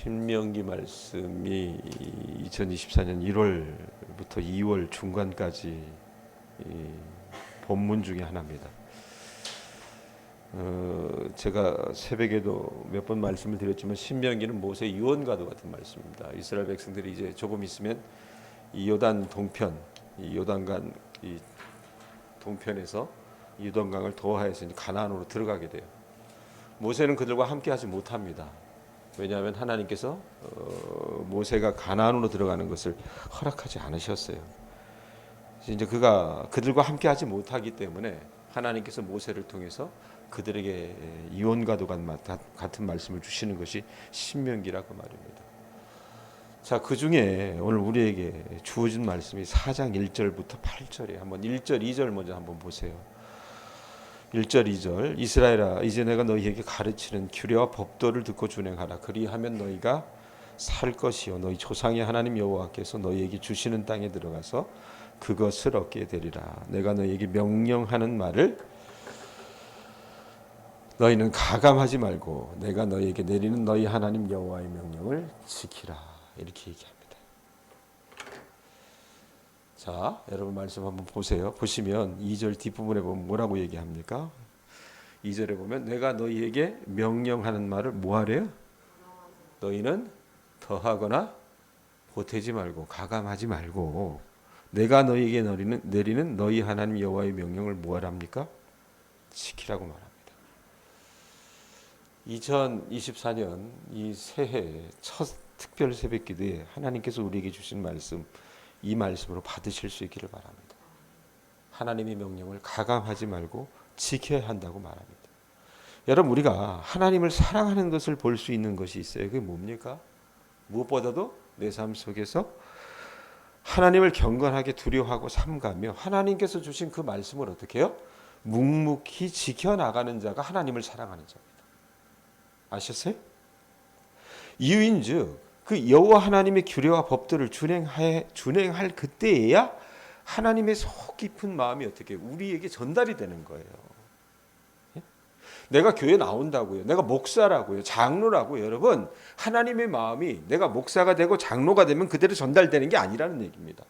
신명기 말씀이 2024년 1월부터 2월 중간까지 본문 중에 하나입니다. 제가 새벽에도 몇 번 말씀을 드렸지만 신명기는 모세 유언과도 같은 말씀입니다. 이스라엘 백성들이 이제 조금 있으면 이 요단 동편, 이 요단강 이 동편에서 요단강을 도하해서 이제 가나안으로 들어가게 돼요. 모세는 그들과 함께하지 못합니다. 왜냐하면 하나님께서 모세가 가나안으로 들어가는 것을 허락하지 않으셨어요. 이제 그들과 함께하지 못하기 때문에 하나님께서 모세를 통해서 그들에게 유언과도 같은 말씀을 주시는 것이 신명기라고 말입니다. 자, 그 중에 오늘 우리에게 주어진 말씀이 4장 1절부터 8절이에요. 한번 1절, 2절 먼저 한번 보세요. 1절, 2절. 이스라엘아, 이제 내가 너희에게 가르치는 규례와 법도를 듣고 준행하라. 그리하면 너희가 살 것이요 너희 조상의 하나님 여호와께서 너희에게 주시는 땅에 들어가서 그것을 얻게 되리라. 내가 너희에게 명령하는 말을 너희는 가감하지 말고 내가 너희에게 내리는 너희 하나님 여호와의 명령을 지키라. 이렇게 얘기합니다. 자, 여러분 말씀 한번 보세요. 보시면 2절 뒷부분에 보면 뭐라고 얘기합니까? 2절에 보면 내가 너희에게 명령하는 말을 뭐하래요? 너희는 더하거나 보태지 말고 가감하지 말고 내가 너희에게 내리는 너희 하나님 여호와의 명령을 뭐하랍니까? 지키라고 말합니다. 2024년 이 새해 첫 특별 새벽 기도에 하나님께서 우리에게 주신 말씀, 이 말씀으로 받으실 수 있기를 바랍니다. 하나님의 명령을 가감하지 말고 지켜야 한다고 말합니다. 여러분, 우리가 하나님을 사랑하는 것을 볼 수 있는 것이 있어요. 그게 뭡니까? 무엇보다도 내 삶 속에서 하나님을 경건하게 두려워하고 삼가며 하나님께서 주신 그 말씀을 어떻게 해요? 묵묵히 지켜나가는 자가 하나님을 사랑하는 자입니다. 아셨어요? 이유인즉 그 여호와 하나님의 규례와 법들을 준행할 그때에야 하나님의 속 깊은 마음이 어떻게 우리에게 전달이 되는 거예요. 내가 교회 나온다고요. 내가 목사라고요. 장로라고요. 여러분, 하나님의 마음이 내가 목사가 되고 장로가 되면 그대로 전달되는 게 아니라는 얘기입니다.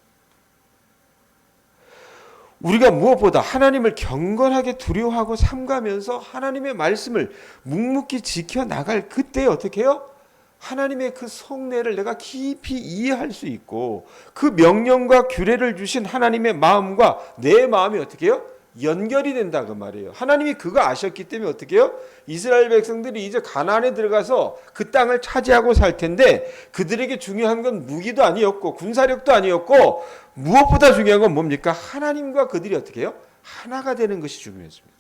우리가 무엇보다 하나님을 경건하게 두려워하고 삼가면서 하나님의 말씀을 묵묵히 지켜나갈 그때 어떻게 해요? 하나님의 그 속내를 내가 깊이 이해할 수 있고 그 명령과 규례를 주신 하나님의 마음과 내 마음이 어떻게 해요? 연결이 된다 그 말이에요. 하나님이 그거 아셨기 때문에 어떻게 해요? 이스라엘 백성들이 이제 가나안에 들어가서 그 땅을 차지하고 살 텐데 그들에게 중요한 건 무기도 아니었고 군사력도 아니었고 무엇보다 중요한 건 뭡니까? 하나님과 그들이 어떻게 해요? 하나가 되는 것이 중요했습니다.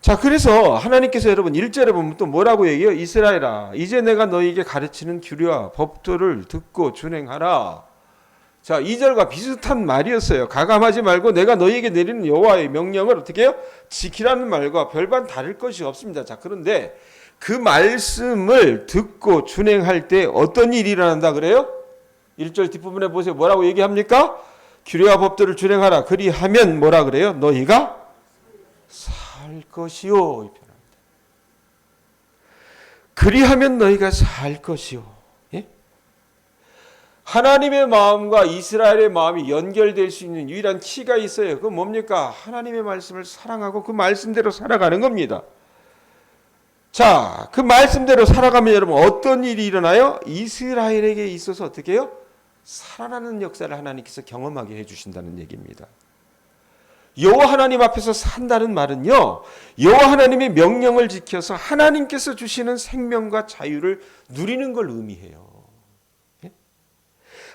자, 그래서 하나님께서 여러분 1절에 보면 또 뭐라고 얘기해요? 이스라엘아, 이제 내가 너희에게 가르치는 규례와 법도를 듣고 준행하라. 자, 2절과 비슷한 말이었어요. 가감하지 말고 내가 너희에게 내리는 여호와의 명령을 어떻게 해요? 지키라는 말과 별반 다를 것이 없습니다. 자, 그런데 그 말씀을 듣고 준행할 때 어떤 일이 일어난다 그래요? 1절 뒷부분에 보세요. 뭐라고 얘기합니까? 규례와 법도를 준행하라. 그리하면 뭐라 그래요? 너희가 살 것이요. 이 표현합니다. 그리하면 너희가 살 것이요. 하나님의 마음과 이스라엘의 마음이 연결될 수 있는 유일한 키가 있어요. 그건 뭡니까? 하나님의 말씀을 사랑하고 그 말씀대로 살아가는 겁니다. 자, 그 말씀대로 살아가면 여러분 어떤 일이 일어나요? 이스라엘에게 있어서 어떻게 해요? 살아나는 역사를 하나님께서 경험하게 해주신다는 얘기입니다. 여호와 하나님 앞에서 산다는 말은요, 여호와 하나님의 명령을 지켜서 하나님께서 주시는 생명과 자유를 누리는 걸 의미해요.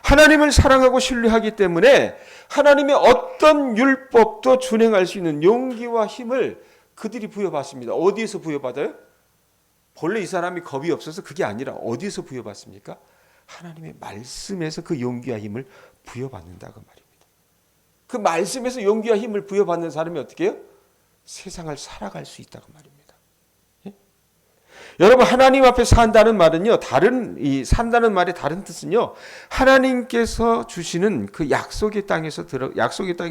하나님을 사랑하고 신뢰하기 때문에 하나님의 어떤 율법도 준행할 수 있는 용기와 힘을 그들이 부여받습니다. 어디에서 부여받아요? 본래 이 사람이 겁이 없어서 그게 아니라 어디에서 부여받습니까? 하나님의 말씀에서 그 용기와 힘을 부여받는다고 말입니다. 그 말씀에서 용기와 힘을 부여받는 사람이 어떻게 해요? 세상을 살아갈 수 있다고 말입니다. 여러분, 하나님 앞에 산다는 말은요, 산다는 말의 다른 뜻은요, 하나님께서 주시는 그 약속의 땅에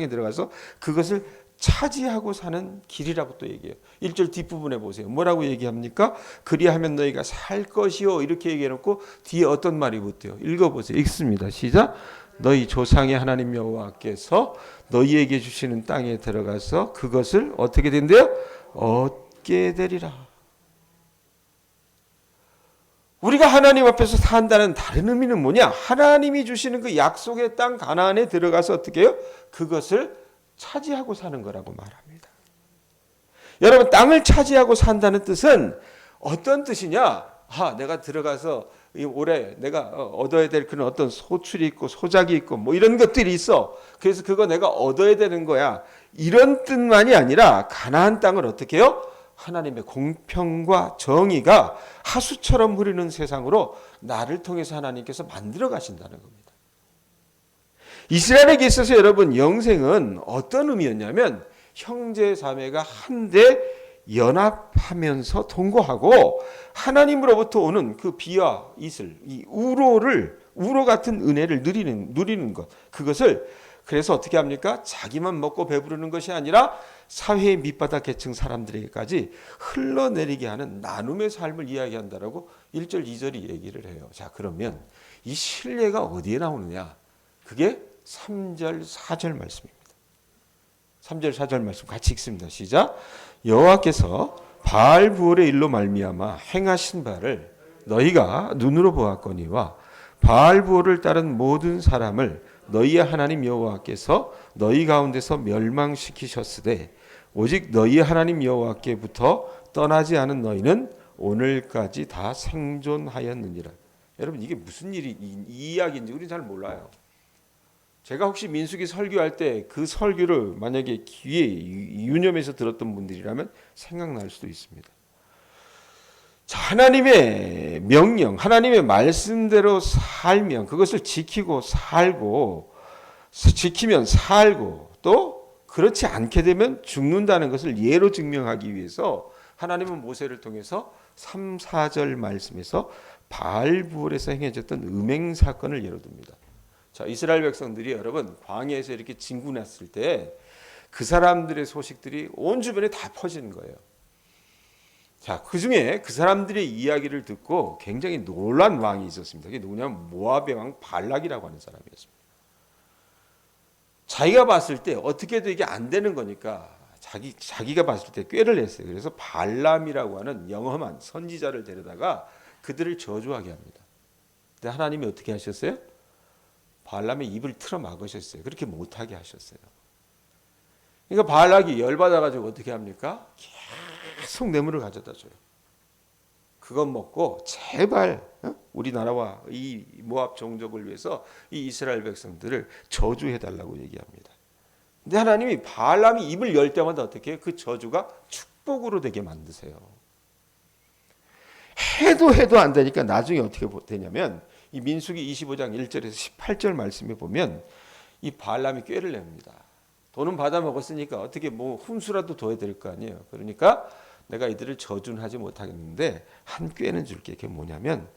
들어가서 그것을 차지하고 사는 길이라고 또 얘기해요. 1절 뒷부분에 보세요. 뭐라고 얘기합니까? 그리하면 너희가 살 것이요. 이렇게 얘기해놓고 뒤에 어떤 말이 붙어요? 읽어보세요. 읽습니다. 시작. 너희 조상의 하나님 여호와께서 너희에게 주시는 땅에 들어가서 그것을 어떻게 된대요? 얻게 되리라. 우리가 하나님 앞에서 산다는 다른 의미는 뭐냐? 하나님이 주시는 그 약속의 땅 가나안에 들어가서 어떻게 해요? 그것을 차지하고 사는 거라고 말합니다. 여러분, 땅을 차지하고 산다는 뜻은 어떤 뜻이냐? 내가 들어가서 올해 내가 얻어야 될 그런 어떤 소출이 있고 소작이 있고 뭐 이런 것들이 있어. 그래서 그거 내가 얻어야 되는 거야. 이런 뜻만이 아니라 가나안 땅을 어떻게 해요? 하나님의 공평과 정의가 하수처럼 흐르는 세상으로 나를 통해서 하나님께서 만들어 가신다는 겁니다. 이스라엘에게 있어서 여러분, 영생은 어떤 의미였냐면 형제 자매가 한데 연합하면서 동거하고 하나님으로부터 오는 그 비와 이슬, 이 우로 같은 은혜를 누리는 것. 그것을 그래서 어떻게 합니까? 자기만 먹고 배부르는 것이 아니라 사회의 밑바닥 계층 사람들에게까지 흘러내리게 하는 나눔의 삶을 이야기한다라고 1절 2절이 얘기를 해요. 자, 그러면 이 신뢰가 어디에 나오느냐? 그게 3절 4절 말씀입니다. 3절 4절 말씀 같이 읽습니다. 시작. 여호와께서 바알 부올의 일로 말미암아 행하신 바를 너희가 눈으로 보았거니와 바알 부올을 따른 모든 사람을 너희의 하나님 여호와께서 너희 가운데서 멸망시키셨으되 오직 너희의 하나님 여호와께부터 떠나지 않은 너희는 오늘까지 다 생존하였느니라. 여러분, 이게 무슨 이 이야기인지 우리는 잘 몰라요. 제가 혹시 민수기 설교할 때 그 설교를 만약에 귀에 유념해서 들었던 분들이라면 생각날 수도 있습니다. 자, 하나님의 명령, 하나님의 말씀대로 살면 그것을 지키면 살고 또 그렇지 않게 되면 죽는다는 것을 예로 증명하기 위해서 하나님은 모세를 통해서 3, 4절 말씀에서 바알부올에서 행해졌던 음행 사건을 예로 듭니다. 자, 이스라엘 백성들이 여러분 광야에서 이렇게 진군했을 때 그 사람들의 소식들이 온 주변에 다 퍼지는 거예요. 자, 그 중에 그 사람들의 이야기를 듣고 굉장히 놀란 왕이 있었습니다. 그게 누구냐면 모압의 왕 발락이라고 하는 사람이었습니다. 자기가 봤을 때 어떻게도 이게 안 되는 거니까 자기가 봤을 때 꾀를 냈어요. 그래서 발람이라고 하는 영험한 선지자를 데려다가 그들을 저주하게 합니다. 근데 하나님이 어떻게 하셨어요? 발람의 입을 틀어 막으셨어요. 그렇게 못하게 하셨어요. 그러니까 발락이 열받아가지고 어떻게 합니까? 계속 뇌물을 가져다 줘요. 그것 먹고 제발 우리나라와 이 모압 종족을 위해서 이 이스라엘 백성들을 저주해달라고 얘기합니다. 근데 하나님이 발람이 입을 열 때마다 어떻게 해요? 그 저주가 축복으로 되게 만드세요. 해도 안 되니까 나중에 어떻게 되냐면 이 민수기 25장 1절에서 18절 말씀에 보면 이 발람이 꾀를 냅니다. 돈은 받아 먹었으니까 어떻게 뭐 훈수라도 둬야 될 거 아니에요. 그러니까 내가 이들을 저주하지 못하겠는데 한 꾀는 줄게. 그게 뭐냐면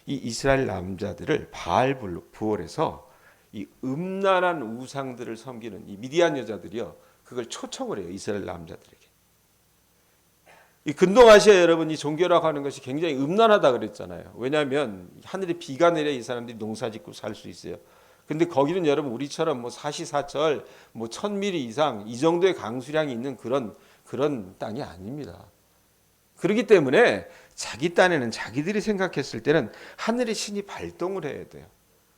이 이스라엘 남자들을 바알 부올에서 이 음란한 우상들을 섬기는 이 미디안 여자들이요, 그걸 초청을 해요. 이스라엘 남자들에게. 이 근동아시아 여러분, 이 종교라고 하는 것이 굉장히 음란하다 그랬잖아요. 왜냐하면 하늘에 비가 내려 이 사람들이 농사짓고 살 수 있어요. 근데 거기는 여러분 우리처럼 뭐 사시사철 뭐 1000mm 이상 이 정도의 강수량이 있는 그런 땅이 아닙니다. 그렇기 때문에 자기 딴에는 자기들이 생각했을 때는 하늘의 신이 발동을 해야 돼요.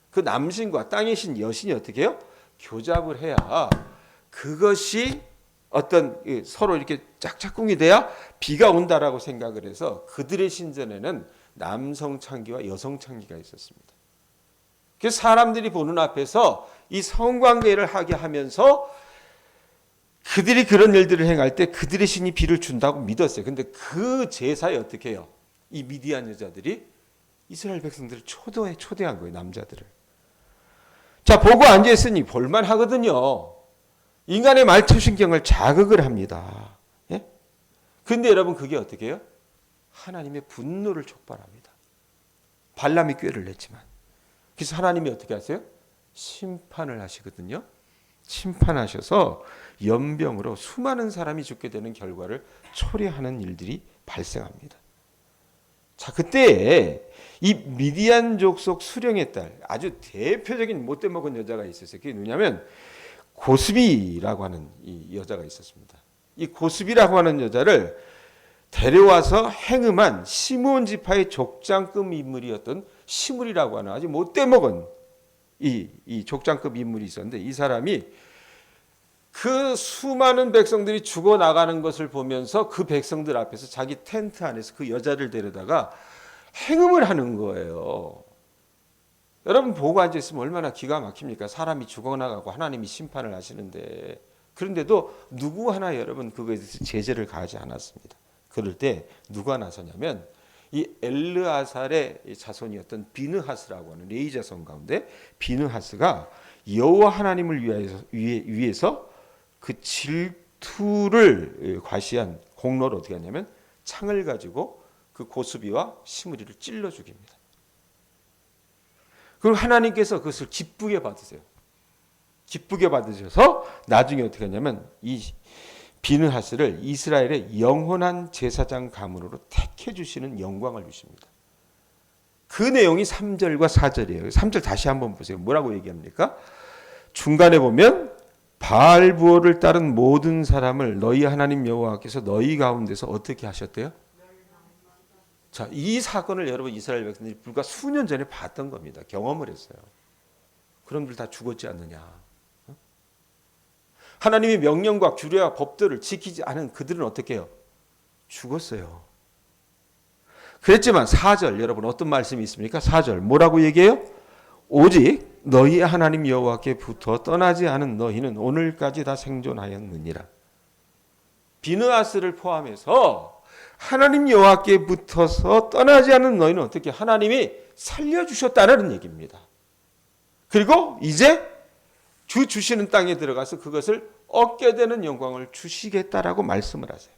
그 남신과 땅의 신 여신이 어떻게 해요? 교잡을 해야 그것이 어떤 서로 이렇게 짝짝꿍이 돼야 비가 온다라고 생각을 해서 그들의 신전에는 남성 창기와 여성 창기가 있었습니다. 그래서 사람들이 보는 앞에서 이 성관계를 하게 하면서 그들이 그런 일들을 행할 때 그들의 신이 비를 준다고 믿었어요. 근데 그 제사에 어떻게 해요? 이 미디안 여자들이 이스라엘 백성들을 초대한 거예요. 남자들을. 자, 보고 앉아있으니 볼만하거든요. 인간의 말초신경을 자극을 합니다. 예? 근데 여러분 그게 어떻게 해요? 하나님의 분노를 촉발합니다. 발람이 꾀를 냈지만. 그래서 하나님이 어떻게 하세요? 심판을 하시거든요. 심판하셔서 연병으로 수많은 사람이 죽게 되는 결과를 초래하는 일들이 발생합니다. 자, 그때 이 미디안 족속 수령의 딸, 아주 대표적인 못돼 먹은 여자가 있었어요. 그게 누구냐면 고스비라고 하는 이 여자가 있었습니다. 이 고스비라고 하는 여자를 데려와서 행음한 시므온 지파의 족장급 인물이었던 시므리라고 하는 아주 못돼 먹은 이 족장급 인물이 있었는데, 이 사람이 그 수많은 백성들이 죽어나가는 것을 보면서 그 백성들 앞에서 자기 텐트 안에서 그 여자를 데려다가 행음을 하는 거예요. 여러분 보고 앉아있으면 얼마나 기가 막힙니까? 사람이 죽어나가고 하나님이 심판을 하시는데, 그런데도 누구 하나 여러분 그거에 대해서 제재를 가하지 않았습니다. 그럴 때 누가 나서냐면 이 엘르아살의 자손이었던 비느하스라고 하는 레위 자손 가운데 비느하스가 여호와 하나님을 위해서 그 질투를 과시한 공로를 어떻게 하냐면 창을 가지고 그 고스비와 시므리를 찔러 죽입니다. 그리고 하나님께서 그것을 기쁘게 받으세요. 기쁘게 받으셔서 나중에 어떻게 하냐면 이 비느하스를 이스라엘의 영원한 제사장 가문으로 택해 주시는 영광을 주십니다. 그 내용이 3절과 4절이에요. 3절 다시 한번 보세요. 뭐라고 얘기합니까? 중간에 보면 바알부올을 따른 모든 사람을 너희 하나님 여호와께서 너희 가운데서 어떻게 하셨대요? 자, 이 사건을 여러분 이스라엘 백성들이 불과 수년 전에 봤던 겁니다. 경험을 했어요. 그놈들 다 죽었지 않느냐. 하나님의 명령과 규례와 법들을 지키지 않은 그들은 어떻게 해요? 죽었어요. 그랬지만 4절 여러분 어떤 말씀이 있습니까? 4절 뭐라고 얘기해요? 오직 너희 하나님 여호와께부터 떠나지 않은 너희는 오늘까지 다 생존하였느니라. 비느하스를 포함해서 하나님 여호와께 붙어서 떠나지 않은 너희는 어떻게 하나님이 살려주셨다는 얘기입니다. 그리고 이제 주 주시는 땅에 들어가서 그것을 얻게 되는 영광을 주시겠다라고 말씀을 하세요.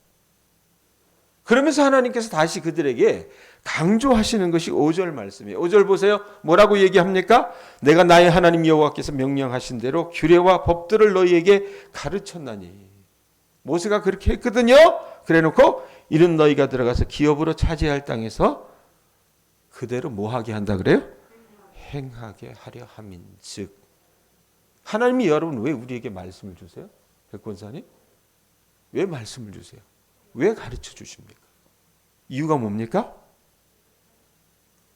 그러면서 하나님께서 다시 그들에게 강조하시는 것이 5절 말씀이에요. 5절 보세요. 뭐라고 얘기합니까? 내가 나의 하나님 여호와께서 명령하신 대로 규례와 법들을 너희에게 가르쳤나니. 모세가 그렇게 했거든요. 그래놓고 이런 너희가 들어가서 기업으로 차지할 땅에서 그대로 뭐하게 한다 그래요? 행하게 하려 함인즉. 하나님이 여러분 왜 우리에게 말씀을 주세요? 백권사님? 왜 말씀을 주세요? 왜 가르쳐 주십니까? 이유가 뭡니까?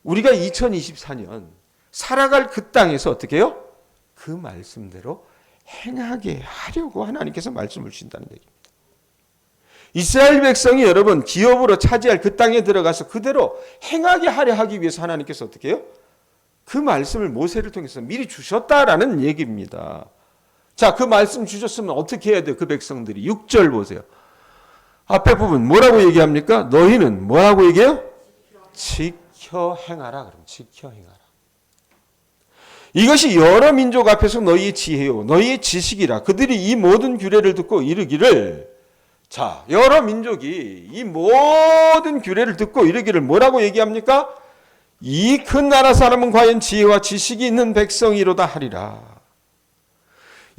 우리가 2024년 살아갈 그 땅에서 어떻게 해요? 그 말씀대로 행하게 하려고 하나님께서 말씀을 주신다는 얘기입니다. 이스라엘 백성이 여러분 기업으로 차지할 그 땅에 들어가서 그대로 행하게 하려 하기 위해서 하나님께서 어떻게 해요? 그 말씀을 모세를 통해서 미리 주셨다라는 얘기입니다. 자, 그 말씀 주셨으면 어떻게 해야 돼요? 그 백성들이 6절 보세요. 앞에 부분 뭐라고 얘기합니까? 너희는 뭐라고 얘기해요? 지켜 행하라. 그럼 지켜 행하라. 이것이 여러 민족 앞에서 너희의 지혜요 너희의 지식이라. 그들이 이 모든 규례를 듣고 이르기를. 자, 여러 민족이 이 모든 규례를 듣고 이르기를 뭐라고 얘기합니까? 이 큰 나라 사람은 과연 지혜와 지식이 있는 백성이로다 하리라.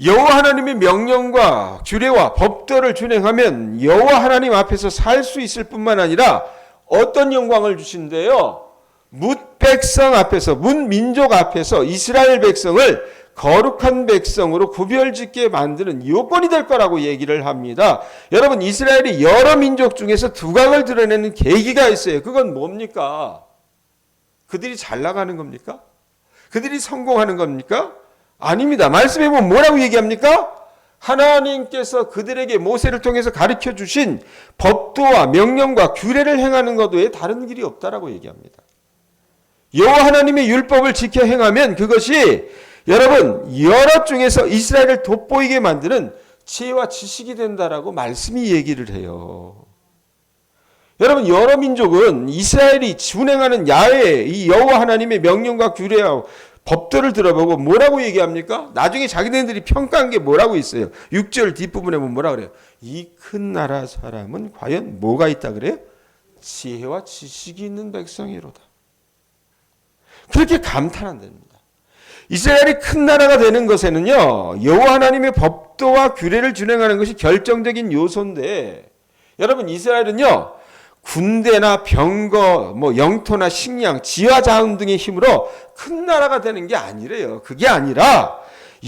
여호와 하나님의 명령과 규례와 법도를 준행하면 여호와 하나님 앞에서 살 수 있을 뿐만 아니라 어떤 영광을 주신대요? 뭇 백성 앞에서, 뭇 민족 앞에서 이스라엘 백성을 거룩한 백성으로 구별짓게 만드는 요건이 될 거라고 얘기를 합니다. 여러분, 이스라엘이 여러 민족 중에서 두각을 드러내는 계기가 있어요. 그건 뭡니까? 그들이 잘 나가는 겁니까? 그들이 성공하는 겁니까? 아닙니다. 말씀해 보면 뭐라고 얘기합니까? 하나님께서 그들에게 모세를 통해서 가르쳐 주신 법도와 명령과 규례를 행하는 것 외에 다른 길이 없다라고 얘기합니다. 여호와 하나님의 율법을 지켜 행하면 그것이 여러분 여러 중에서 이스라엘을 돋보이게 만드는 지혜와 지식이 된다라고 말씀이 얘기를 해요. 여러분, 여러 민족은 이스라엘이 준행하는 야훼 이 여호와 하나님의 명령과 규례와 법들을 들어보고 뭐라고 얘기합니까? 나중에 자기네들이 평가한 게 뭐라고 있어요? 6절 뒷부분에 보면 뭐라 그래요? 이 큰 나라 사람은 과연 뭐가 있다 그래요? 지혜와 지식이 있는 백성이로다. 그렇게 감탄한답니다. 이스라엘이 큰 나라가 되는 것에는요, 여호와 하나님의 법도와 규례를 준행하는 것이 결정적인 요소인데, 여러분 이스라엘은요 군대나 병거, 영토나 식량, 지하자원 등의 힘으로 큰 나라가 되는 게 아니래요. 그게 아니라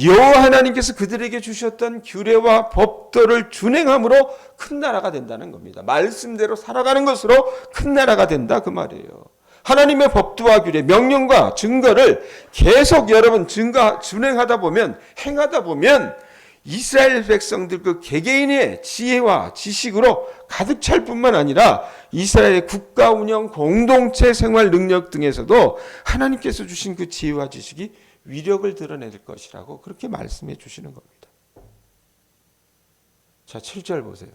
여호와 하나님께서 그들에게 주셨던 규례와 법도를 준행함으로 큰 나라가 된다는 겁니다. 말씀대로 살아가는 것으로 큰 나라가 된다 그 말이에요. 하나님의 법도와 규례, 명령과 증거를 계속 여러분 준행하다 보면, 행하다 보면 이스라엘 백성들 그 개개인의 지혜와 지식으로 가득 찰 뿐만 아니라 이스라엘의 국가 운영, 공동체 생활 능력 등에서도 하나님께서 주신 그 지혜와 지식이 위력을 드러낼 것이라고 그렇게 말씀해 주시는 겁니다. 자, 7절 보세요.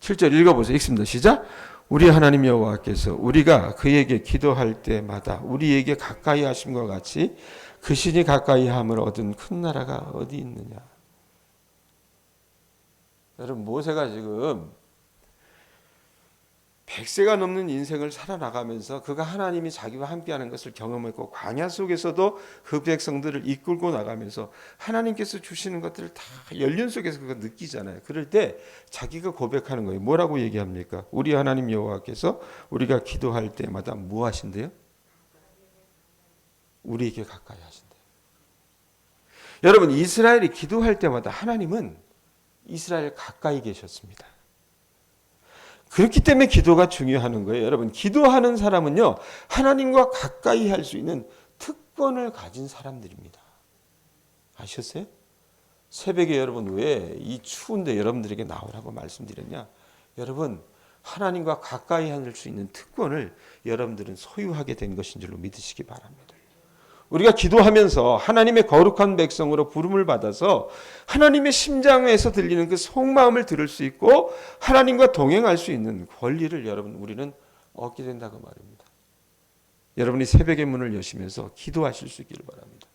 7절 읽어보세요. 읽습니다. 시작. 우리 하나님 여호와께서 우리가 그에게 기도할 때마다 우리에게 가까이 하심과 같이 그 신이 가까이 함을 얻은 큰 나라가 어디 있느냐. 여러분 모세가 지금 100세가 넘는 인생을 살아나가면서 그가 하나님이 자기와 함께하는 것을 경험했고 광야 속에서도 그 백성들을 이끌고 나가면서 하나님께서 주시는 것들을 다 연륜 속에서 그가 느끼잖아요. 그럴 때 자기가 고백하는 거예요. 뭐라고 얘기합니까? 우리 하나님 여호와께서 우리가 기도할 때마다 뭐 하신대요? 우리에게 가까이 하신대요. 여러분 이스라엘이 기도할 때마다 하나님은 이스라엘 가까이 계셨습니다. 그렇기 때문에 기도가 중요한 거예요. 여러분 기도하는 사람은요 하나님과 가까이 할 수 있는 특권을 가진 사람들입니다. 아셨어요? 새벽에 여러분 왜 이 추운데 여러분들에게 나오라고 말씀드렸냐? 여러분 하나님과 가까이 할 수 있는 특권을 여러분들은 소유하게 된 것인 줄로 믿으시기 바랍니다. 우리가 기도하면서 하나님의 거룩한 백성으로 부름을 받아서 하나님의 심장에서 들리는 그 속마음을 들을 수 있고 하나님과 동행할 수 있는 권리를 여러분 우리는 얻게 된다고 말입니다. 여러분이 새벽의 문을 여시면서 기도하실 수 있기를 바랍니다.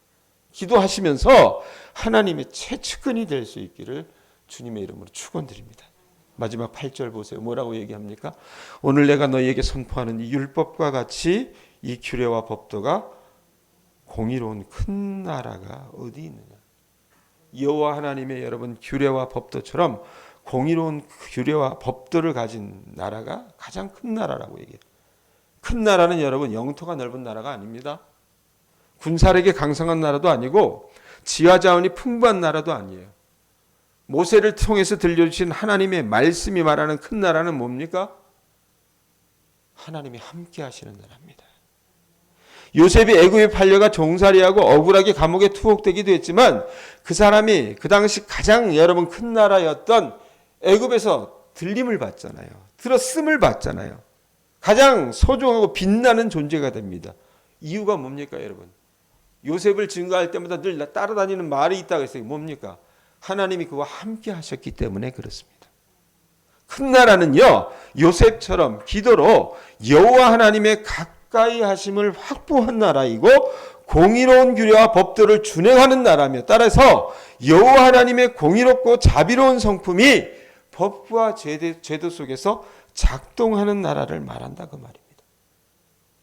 기도하시면서 하나님의 최측근이 될 수 있기를 주님의 이름으로 축원드립니다. 마지막 8절 보세요. 뭐라고 얘기합니까? 오늘 내가 너희에게 선포하는 이 율법과 같이 이 규례와 법도가 공의로운 큰 나라가 어디 있느냐. 여호와 하나님의 여러분 규례와 법도처럼 공의로운 규례와 법도를 가진 나라가 가장 큰 나라라고 얘기해요. 큰 나라는 여러분 영토가 넓은 나라가 아닙니다. 군사력이 강성한 나라도 아니고 지하자원이 풍부한 나라도 아니에요. 모세를 통해서 들려주신 하나님의 말씀이 말하는 큰 나라는 뭡니까? 하나님이 함께 하시는 나라입니다. 요셉이 애굽에 팔려가 종살이하고 억울하게 감옥에 투옥되기도 했지만 그 사람이 그 당시 가장 여러분 큰 나라였던 애굽에서 들림을 받잖아요. 들었음을 받잖아요. 가장 소중하고 빛나는 존재가 됩니다. 이유가 뭡니까 여러분? 요셉을 증거할 때마다 늘 따라다니는 말이 있다고 했어요. 뭡니까? 하나님이 그와 함께 하셨기 때문에 그렇습니다. 큰 나라는요 요셉처럼 기도로 여호와 하나님의 가까이 하심을 확보한 나라이고 공의로운 규례와 법도를 준행하는 나라며 따라서 여호와 하나님의 공의롭고 자비로운 성품이 법과 제도 속에서 작동하는 나라를 말한다 그 말입니다.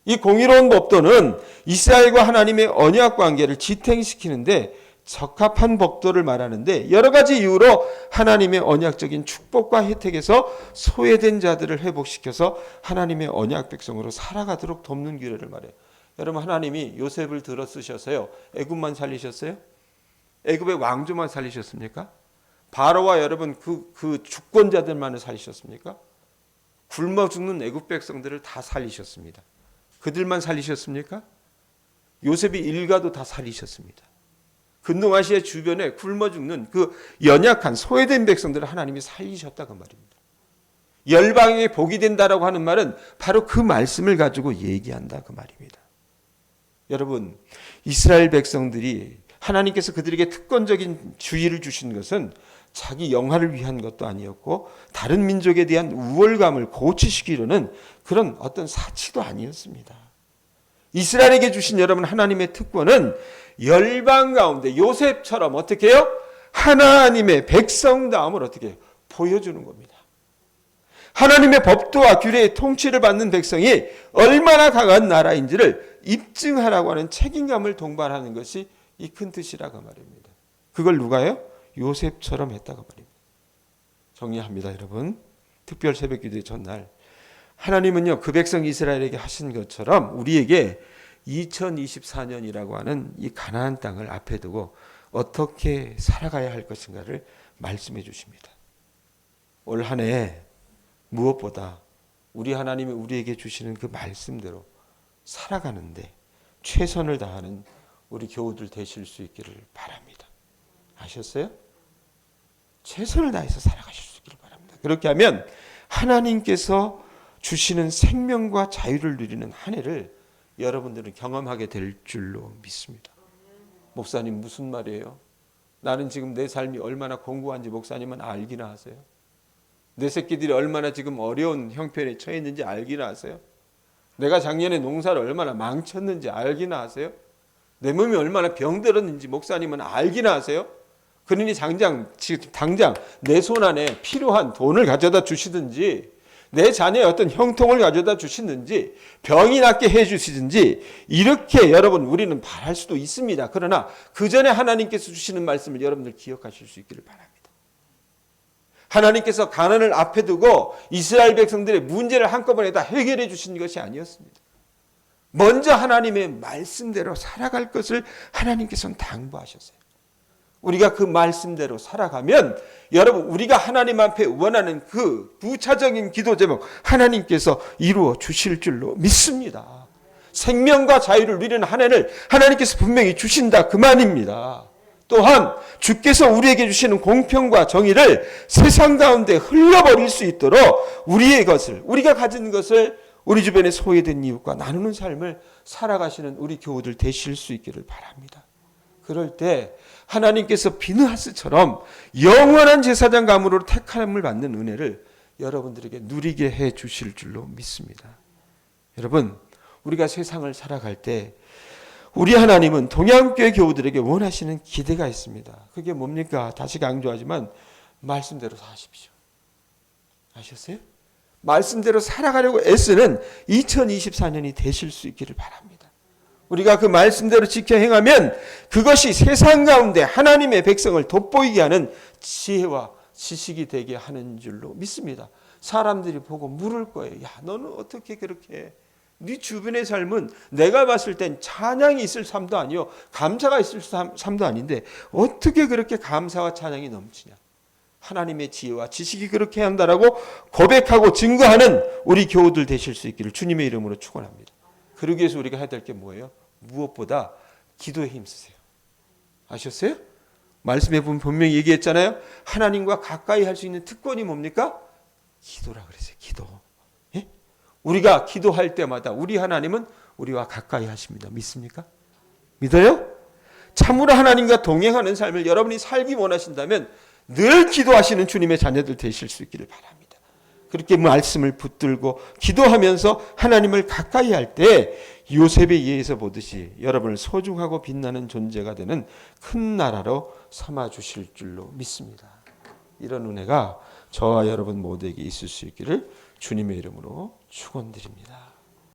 이 공의로운 법도는 이스라엘과 하나님의 언약 관계를 지탱시키는데 적합한 법도를 말하는데 여러 가지 이유로 하나님의 언약적인 축복과 혜택에서 소외된 자들을 회복시켜서 하나님의 언약 백성으로 살아가도록 돕는 규례를 말해요. 여러분 하나님이 요셉을 들어 쓰셔서요 애굽만 살리셨어요? 애굽의 왕조만 살리셨습니까? 바로와 여러분 그 주권자들만을 살리셨습니까? 굶어 죽는 애굽 백성들을 다 살리셨습니다. 그들만 살리셨습니까? 요셉이 일가도 다 살리셨습니다. 근동아시아 주변에 굶어 죽는 그 연약한 소외된 백성들을 하나님이 살리셨다 그 말입니다. 열방에 복이 된다라고 하는 말은 바로 그 말씀을 가지고 얘기한다 그 말입니다. 여러분 이스라엘 백성들이 하나님께서 그들에게 특권적인 주의를 주신 것은 자기 영화를 위한 것도 아니었고 다른 민족에 대한 우월감을 고취시키려는 그런 어떤 사치도 아니었습니다. 이스라엘에게 주신 여러분 하나님의 특권은 열방 가운데 요셉처럼 어떻게 해요? 하나님의 백성다움을 어떻게 해요? 보여주는 겁니다. 하나님의 법도와 규례의 통치를 받는 백성이 얼마나 강한 나라인지를 입증하라고 하는 책임감을 동반하는 것이 이 큰 뜻이라고 말입니다. 그걸 누가요? 요셉처럼 했다고 말입니다. 정리합니다, 여러분. 특별 새벽기도의 전날 하나님은요, 그 백성 이스라엘에게 하신 것처럼 우리에게 2024년이라고 하는 이 가나안 땅을 앞에 두고 어떻게 살아가야 할 것인가를 말씀해 주십니다. 올 한 해 무엇보다 우리 하나님이 우리에게 주시는 그 말씀대로 살아가는데 최선을 다하는 우리 교우들 되실 수 있기를 바랍니다. 아셨어요? 최선을 다해서 살아가실 수 있기를 바랍니다. 그렇게 하면 하나님께서 주시는 생명과 자유를 누리는 한 해를 여러분들은 경험하게 될 줄로 믿습니다. 목사님 무슨 말이에요? 나는 지금 내 삶이 얼마나 공고한지 목사님은 알기나 하세요? 내 새끼들이 얼마나 지금 어려운 형편에 처해 있는지 알기나 하세요? 내가 작년에 농사를 얼마나 망쳤는지 알기나 하세요? 내 몸이 얼마나 병들었는지 목사님은 알기나 하세요? 그러니 당장 내 손 안에 필요한 돈을 가져다 주시든지 내 자녀의 어떤 형통을 가져다 주시든지 병이 낫게 해 주시든지 이렇게 여러분 우리는 바랄 수도 있습니다. 그러나 그 전에 하나님께서 주시는 말씀을 여러분들 기억하실 수 있기를 바랍니다. 하나님께서 가난을 앞에 두고 이스라엘 백성들의 문제를 한꺼번에 다 해결해 주신 것이 아니었습니다. 먼저 하나님의 말씀대로 살아갈 것을 하나님께서는 당부하셨어요. 우리가 그 말씀대로 살아가면 여러분 우리가 하나님 앞에 원하는 그 부차적인 기도 제목 하나님께서 이루어 주실 줄로 믿습니다. 생명과 자유를 누리는 한 해를 하나님께서 분명히 주신다 그 말입니다. 또한 주께서 우리에게 주시는 공평과 정의를 세상 가운데 흘려버릴 수 있도록 우리가 가진 것을 우리 주변에 소외된 이웃과 나누는 삶을 살아가시는 우리 교우들 되실 수 있기를 바랍니다. 그럴 때 하나님께서 비느하스처럼 영원한 제사장 감으로 택함을 받는 은혜를 여러분들에게 누리게 해 주실 줄로 믿습니다. 여러분, 우리가 세상을 살아갈 때 우리 하나님은 동양교회 교우들에게 원하시는 기대가 있습니다. 그게 뭡니까? 다시 강조하지만 말씀대로 사십시오. 아셨어요? 말씀대로 살아가려고 애쓰는 2024년이 되실 수 있기를 바랍니다. 우리가 그 말씀대로 지켜 행하면 그것이 세상 가운데 하나님의 백성을 돋보이게 하는 지혜와 지식이 되게 하는 줄로 믿습니다. 사람들이 보고 물을 거예요. 야, 너는 어떻게 그렇게 해? 네 주변의 삶은 내가 봤을 땐 찬양이 있을 삶도 아니요 감사가 있을 삶도 아닌데 어떻게 그렇게 감사와 찬양이 넘치냐. 하나님의 지혜와 지식이 그렇게 한다라고 고백하고 증거하는 우리 교우들 되실 수 있기를 주님의 이름으로 축원합니다. 그러기 위해서 우리가 해야 될 게 뭐예요? 무엇보다 기도에 힘쓰세요. 아셨어요? 말씀에 보면 분명히 얘기했잖아요. 하나님과 가까이 할 수 있는 특권이 뭡니까? 기도라 그랬어요. 기도. 예? 우리가 기도할 때마다 우리 하나님은 우리와 가까이 하십니다. 믿습니까? 믿어요? 참으로 하나님과 동행하는 삶을 여러분이 살기 원하신다면 늘 기도하시는 주님의 자녀들 되실 수 있기를 바랍니다. 그렇게 말씀을 붙들고 기도하면서 하나님을 가까이 할 때 요셉의 예에서 보듯이 여러분을 소중하고 빛나는 존재가 되는 큰 나라로 삼아 주실 줄로 믿습니다. 이런 은혜가 저와 여러분 모두에게 있을 수 있기를 주님의 이름으로 축원드립니다.